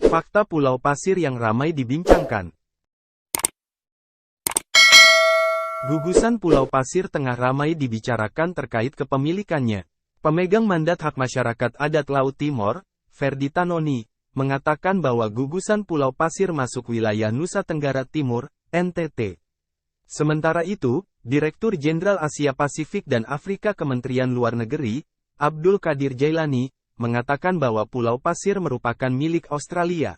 Fakta pulau pasir yang ramai dibincangkan. Gugusan Pulau Pasir tengah ramai dibicarakan terkait kepemilikannya. Pemegang mandat hak masyarakat adat Laut Timor, Ferdi Tanoni, mengatakan bahwa gugusan Pulau Pasir masuk wilayah Nusa Tenggara Timur, NTT. Sementara itu, Direktur Jenderal Asia Pasifik dan Afrika Kementerian Luar Negeri, Abdul Qadir Jailani, mengatakan bahwa Pulau Pasir merupakan milik Australia.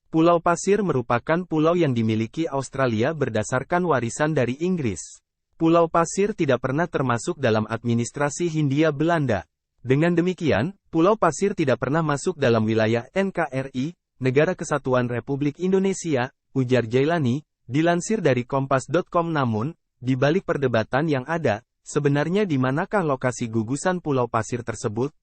Pulau Pasir merupakan pulau yang dimiliki Australia berdasarkan warisan dari Inggris. Pulau Pasir tidak pernah termasuk dalam administrasi Hindia Belanda. Dengan demikian, Pulau Pasir tidak pernah masuk dalam wilayah NKRI, Negara Kesatuan Republik Indonesia, ujar Jailani, dilansir dari Kompas.com. Namun, di balik perdebatan yang ada, sebenarnya di manakah lokasi gugusan Pulau Pasir tersebut?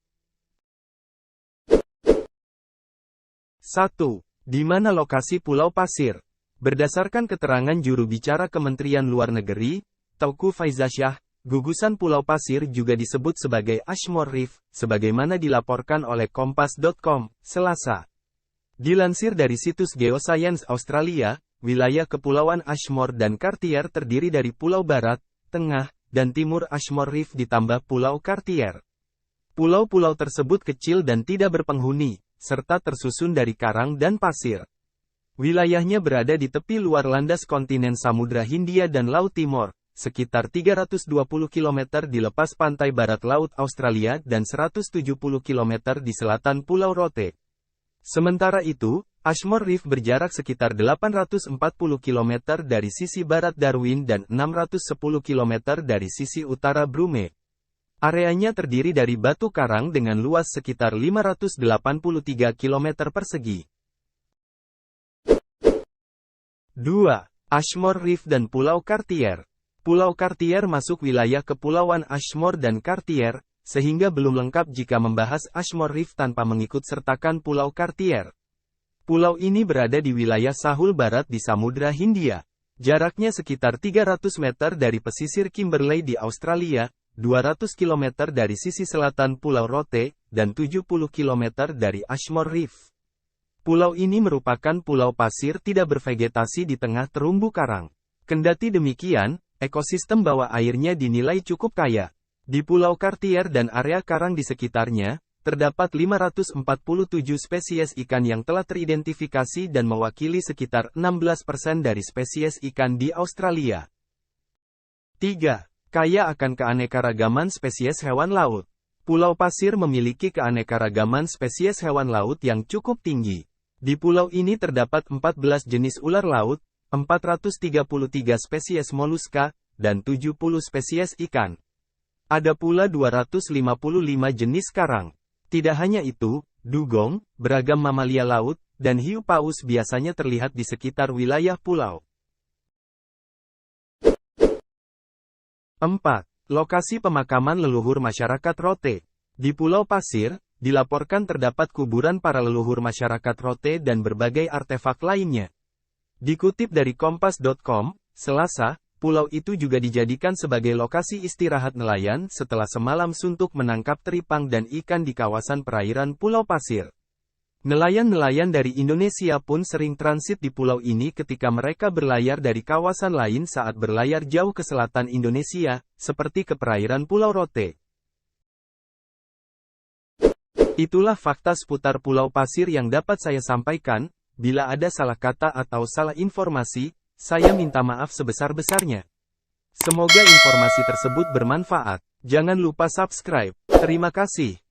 1. Di mana lokasi Pulau Pasir? Berdasarkan keterangan juru bicara Kementerian Luar Negeri, Teuku Faizasyah, gugusan Pulau Pasir juga disebut sebagai Ashmore Reef, sebagaimana dilaporkan oleh Kompas.com, Selasa. Dilansir dari situs Geoscience Australia, wilayah Kepulauan Ashmore dan Cartier terdiri dari Pulau Barat, Tengah, dan Timur Ashmore Reef ditambah Pulau Cartier. Pulau-pulau tersebut kecil dan tidak berpenghuni, serta tersusun dari karang dan pasir. Wilayahnya berada di tepi luar landas kontinen Samudra Hindia dan Laut Timor, sekitar 320 km di lepas pantai barat Laut Australia dan 170 km di selatan Pulau Rote. Sementara itu, Ashmore Reef berjarak sekitar 840 km dari sisi barat Darwin dan 610 km dari sisi utara Brume. Areanya terdiri dari batu karang dengan luas sekitar 583 km persegi. 2. Ashmore Reef dan Pulau Cartier. Pulau Cartier masuk wilayah Kepulauan Ashmore dan Cartier, sehingga belum lengkap jika membahas Ashmore Reef tanpa mengikut sertakan Pulau Cartier. Pulau ini berada di wilayah Sahul Barat di Samudra Hindia. Jaraknya sekitar 300 meter dari pesisir Kimberley di Australia, 200 km dari sisi selatan Pulau Rote, dan 70 km dari Ashmore Reef. Pulau ini merupakan pulau pasir tidak bervegetasi di tengah terumbu karang. Kendati demikian, ekosistem bawah airnya dinilai cukup kaya. Di Pulau Cartier dan area karang di sekitarnya, terdapat 547 spesies ikan yang telah teridentifikasi dan mewakili sekitar 16% dari spesies ikan di Australia. 3. Kaya akan keanekaragaman spesies hewan laut. Pulau Pasir memiliki keanekaragaman spesies hewan laut yang cukup tinggi. Di pulau ini terdapat 14 jenis ular laut, 433 spesies moluska, dan 70 spesies ikan. Ada pula 255 jenis karang. Tidak hanya itu, dugong, beragam mamalia laut, dan hiu paus biasanya terlihat di sekitar wilayah pulau. 4. Lokasi pemakaman leluhur masyarakat Rote. Di Pulau Pasir, dilaporkan terdapat kuburan para leluhur masyarakat Rote dan berbagai artefak lainnya. Dikutip dari Kompas.com, Selasa, pulau itu juga dijadikan sebagai lokasi istirahat nelayan setelah semalam suntuk menangkap teripang dan ikan di kawasan perairan Pulau Pasir. Nelayan-nelayan dari Indonesia pun sering transit di pulau ini ketika mereka berlayar dari kawasan lain saat berlayar jauh ke selatan Indonesia, seperti ke perairan Pulau Rote. Itulah fakta seputar Pulau Pasir yang dapat saya sampaikan. Bila ada salah kata atau salah informasi, saya minta maaf sebesar-besarnya. Semoga informasi tersebut bermanfaat. Jangan lupa subscribe. Terima kasih.